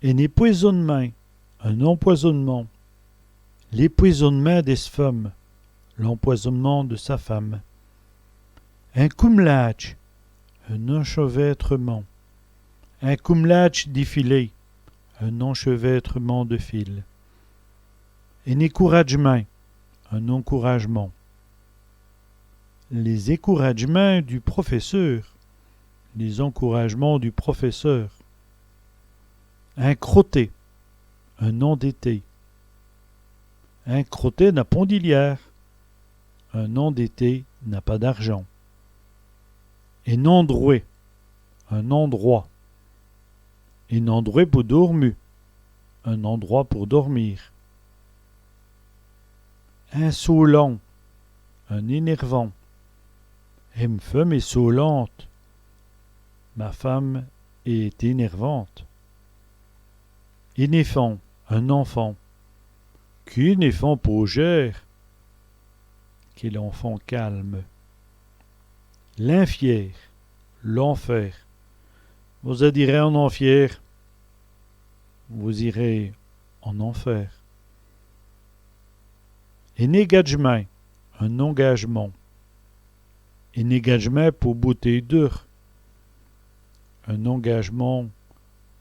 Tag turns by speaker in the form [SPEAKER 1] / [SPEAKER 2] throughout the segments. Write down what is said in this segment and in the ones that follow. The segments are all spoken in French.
[SPEAKER 1] Un époisonnement, un empoisonnement. L'époisonnement des femmes, l'empoisonnement de sa femme. Un cumulage, un enchevêtrement. Un cumulage défilé, un enchevêtrement de fils. Un écouragement, un encouragement. Les écouragements du professeur, les encouragements du professeur. Un crotté, un endetté. Un crotté n'a pas d'ilière, un endetté n'a pas d'argent. Un endroit, un endroit. Un endroit pour dormir, un endroit pour dormir. Insolent, un énervant. Une femme est solente, ma femme est énervante. Un enfant, un enfant. Qu'un enfant paugère, qu'est l'enfant calme. L'infier, l'enfer. Vous irez en enfer, vous irez en enfer. Un engagement, un engagement. Un engagement pour bouter dur. Un engagement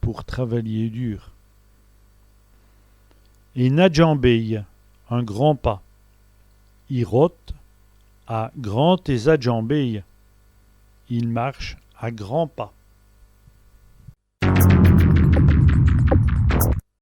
[SPEAKER 1] pour travailler dur. Un adjambille, un grand pas. Il rote à grand et adjambille. Il marche à grands pas.